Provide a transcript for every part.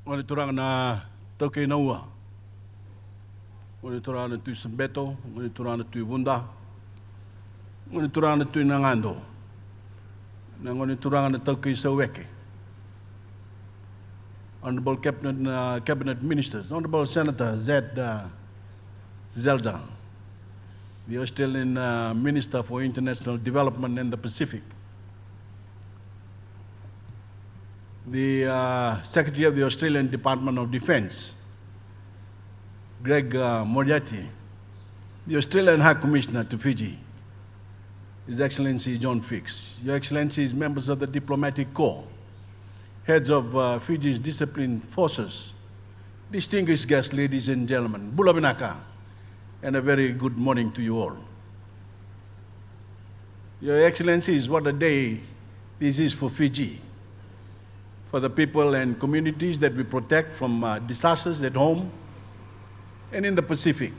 Ngoni turang na toke na ua. Ngoni turang na tui Sambeto, ngoni turang na tui Bunda, ngoni turang na tui Nangando, na ngoni turang na toke Voreqe. Honorable Cabinet Ministers, Honorable Senator Zed Zelza, the Australian Minister for International Development and the Pacific, the Secretary of the Australian Department of Defence, Greg Moriarty, the Australian High Commissioner to Fiji, His Excellency John Fix, Your Excellencies, members of the Diplomatic Corps, heads of Fiji's disciplined forces, distinguished guests, ladies and gentlemen, Bula Binaka, and a very good morning to you all. Your Excellencies, what a day this is for Fiji, for the people and communities that we protect from disasters at home and in the Pacific,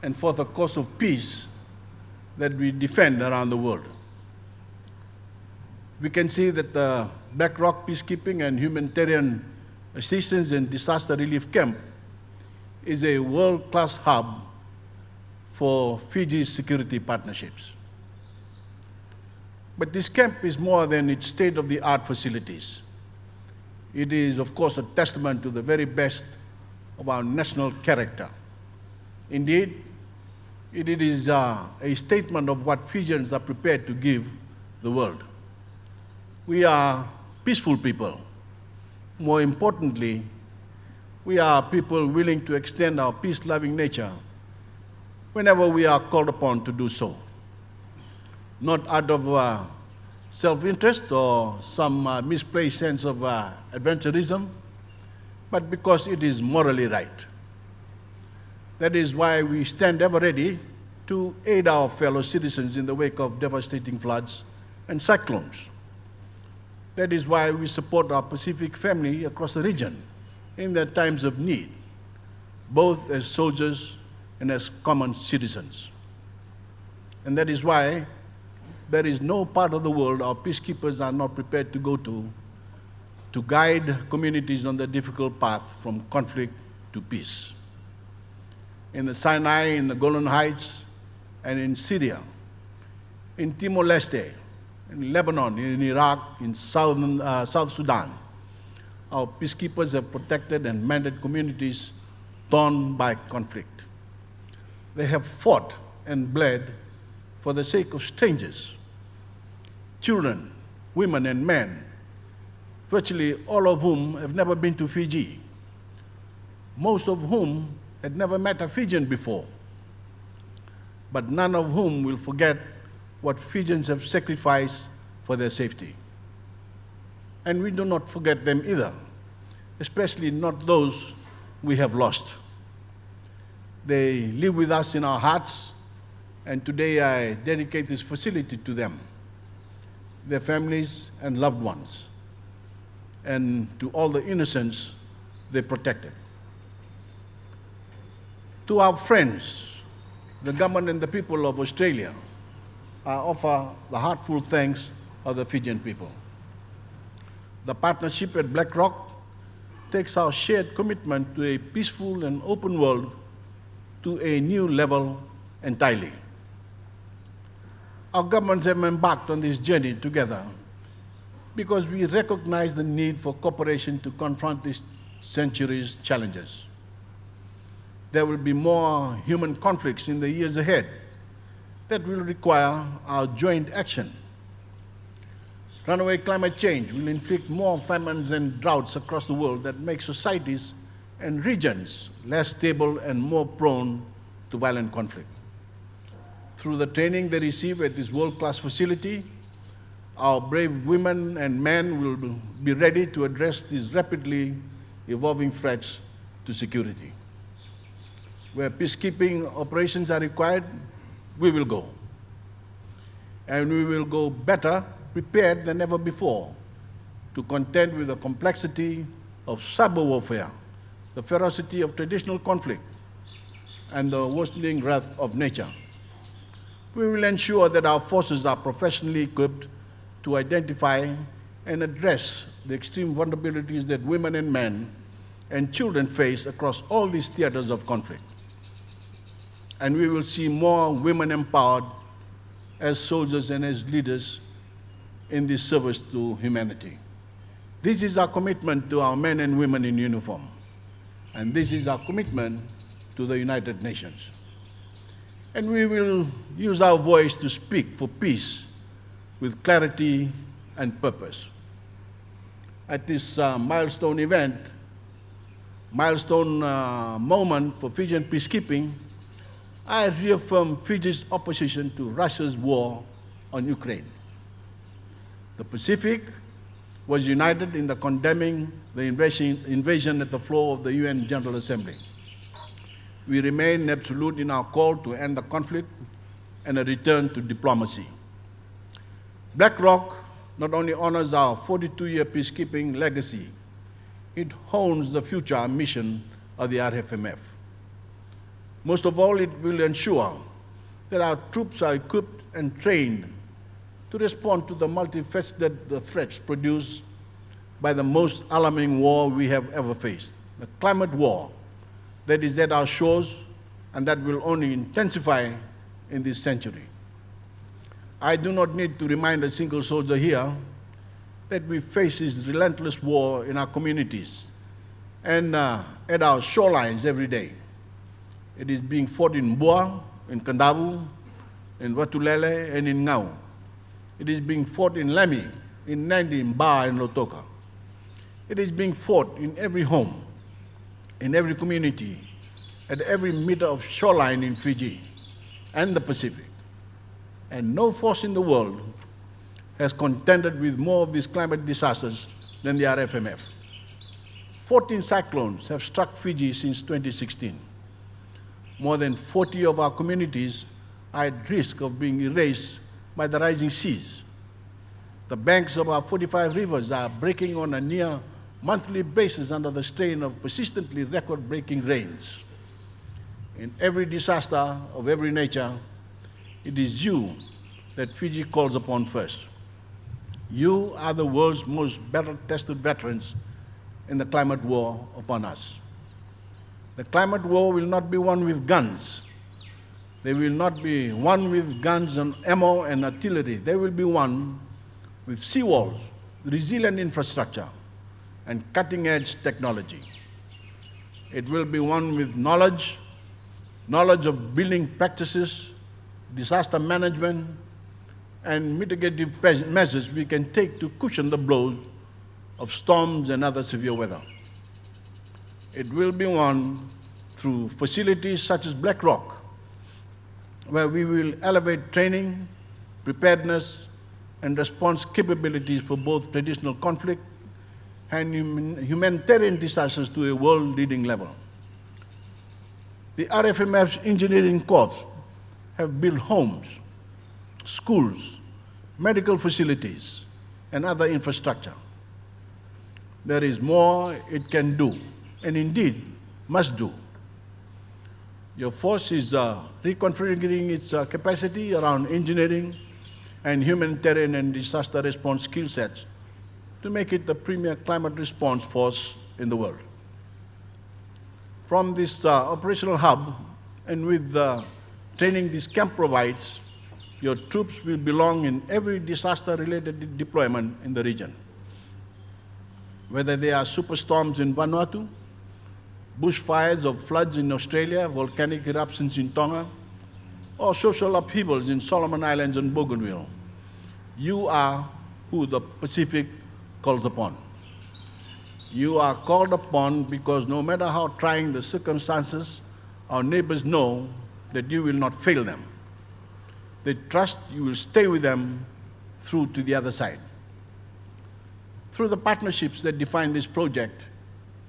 and for the cause of peace that we defend around the world. We can see that the Blackrock Peacekeeping and Humanitarian Assistance and Disaster Relief Camp is a world-class hub for Fiji's security partnerships. But this camp is more than its state-of-the-art facilities. It is, of course, a testament to the very best of our national character. Indeed, it is a statement of what Fijians are prepared to give the world. We are peaceful people. More importantly, we are people willing to extend our peace-loving nature whenever we are called upon to do so. Not out of self-interest or some misplaced sense of adventurism, but because it is morally right. That is why we stand ever ready to aid our fellow citizens in the wake of devastating floods and cyclones. That is why we support our Pacific family across the region in their times of need, both as soldiers and as common citizens. And that is why there is no part of the world our peacekeepers are not prepared to go to guide communities on the difficult path from conflict to peace. In the Sinai, in the Golan Heights, and in Syria, in Timor-Leste, in Lebanon, in Iraq, in South Sudan, our peacekeepers have protected and mended communities torn by conflict. They have fought and bled for the sake of strangers, children, women, and men, virtually all of whom have never been to Fiji, most of whom had never met a Fijian before, but none of whom will forget what Fijians have sacrificed for their safety. And we do not forget them either, especially not those we have lost. They live with us in our hearts, and today I dedicate this facility to them, their families and loved ones, and to all the innocents they protected. To our friends, the government and the people of Australia, I offer the heartfelt thanks of the Fijian people. The partnership at Blackrock takes our shared commitment to a peaceful and open world to a new level entirely. Our governments have embarked on this journey together because we recognize the need for cooperation to confront this century's challenges. There will be more human conflicts in the years ahead that will require our joint action. Runaway climate change will inflict more famines and droughts across the world that make societies and regions less stable and more prone to violent conflict. Through the training they receive at this world-class facility, our brave women and men will be ready to address these rapidly evolving threats to security. Where peacekeeping operations are required, we will go. And we will go better prepared than ever before to contend with the complexity of cyber warfare, the ferocity of traditional conflict, and the worsening wrath of nature. We will ensure that our forces are professionally equipped to identify and address the extreme vulnerabilities that women and men and children face across all these theaters of conflict. And we will see more women empowered as soldiers and as leaders in this service to humanity. This is our commitment to our men and women in uniform. And this is our commitment to the United Nations. And we will use our voice to speak for peace with clarity and purpose. At this milestone moment for Fijian peacekeeping, I reaffirm Fiji's opposition to Russia's war on Ukraine. The Pacific was united in the condemning the invasion at the floor of the UN General Assembly. We remain absolute in our call to end the conflict and a return to diplomacy. Blackrock not only honors our 42-year peacekeeping legacy, it hones the future mission of the RFMF. Most of all, it will ensure that our troops are equipped and trained to respond to the multifaceted threats produced by the most alarming war we have ever faced, the climate war that is at our shores and that will only intensify in this century. I do not need to remind a single soldier here that we face this relentless war in our communities and at our shorelines every day. It is being fought in Boa, in Kandavu, in Watulele, and in Ngau. It is being fought in Lemi, in Nandi, in Ba, and Lotoka. It is being fought in every home, in every community, at every meter of shoreline in Fiji and the Pacific. And no force in the world has contended with more of these climate disasters than the RFMF. 14 cyclones have struck Fiji since 2016. More than 40 of our communities are at risk of being erased by the rising seas. The banks of our 45 rivers are breaking on a near monthly basis under the strain of persistently record-breaking rains. In every disaster of every nature, it is you that Fiji calls upon first. You are the world's most battle-tested veterans in the climate war upon us. The climate war will not be won with guns. They will not be won with guns and ammo and artillery. They will be won with seawalls, resilient infrastructure, and cutting-edge technology. It will be won with knowledge of building practices, disaster management, and mitigative measures we can take to cushion the blows of storms and other severe weather. It will be won through facilities such as Blackrock, where we will elevate training, preparedness, and response capabilities for both traditional conflict and humanitarian disasters to a world-leading level. The RFMF's engineering corps have built homes, schools, medical facilities, and other infrastructure. There is more it can do, and indeed must do. Your force is reconfiguring its capacity around engineering and humanitarian and disaster response skill sets to make it the premier climate response force in the world. From this operational hub, and with the training this camp provides, your troops will belong in every disaster-related deployment in the region. Whether they are superstorms in Vanuatu, bushfires or floods in Australia, volcanic eruptions in Tonga, or social upheavals in Solomon Islands and Bougainville, you are who the Pacific calls upon. You are called upon because no matter how trying the circumstances, our neighbors know that you will not fail them. They trust you will stay with them through to the other side. Through the partnerships that define this project,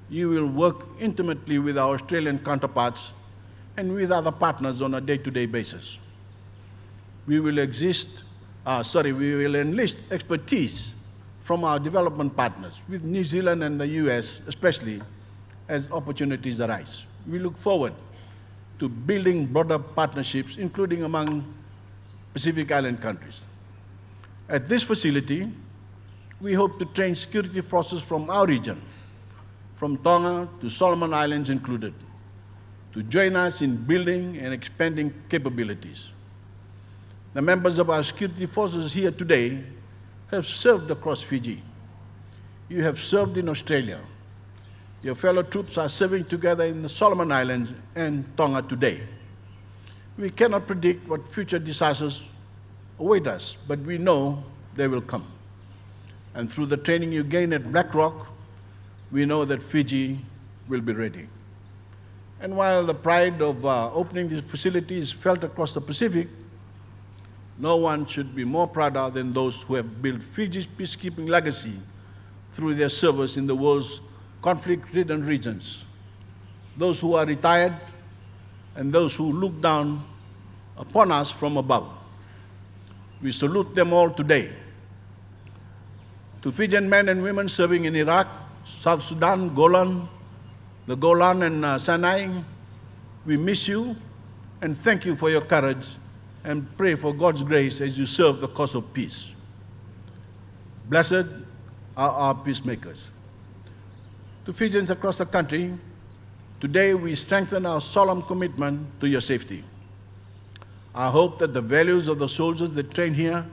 you will work intimately with our Australian counterparts and with other partners on a day-to-day basis. We will enlist expertise from our development partners, with New Zealand and the US especially, as opportunities arise. We look forward to building broader partnerships, including among Pacific Island countries. At this facility, we hope to train security forces from our region, from Tonga to Solomon Islands included, to join us in building and expanding capabilities. The members of our security forces here today have served across Fiji. You have served in Australia. Your fellow troops are serving together in the Solomon Islands and Tonga today. We cannot predict what future disasters await us, but we know they will come. And through the training you gain at Blackrock, we know that Fiji will be ready. And while the pride of opening this facility is felt across the Pacific, no one should be more prouder than those who have built Fiji's peacekeeping legacy through their service in the world's conflict-ridden regions. Those who are retired and those who look down upon us from above. We salute them all today. To Fijian men and women serving in Iraq, South Sudan, the Golan and Sinai, we miss you and thank you for your courage and pray for God's grace as you serve the cause of peace. Blessed are our peacemakers. To Fijians across the country, today we strengthen our solemn commitment to your safety. I hope that the values of the soldiers that train here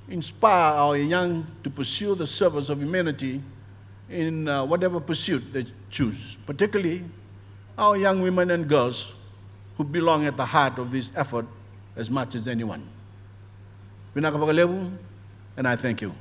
inspire our young to pursue the service of humanity in whatever pursuit they choose, particularly our young women and girls who belong at the heart of this effort as much as anyone. Pinakapagalevu, and I thank you.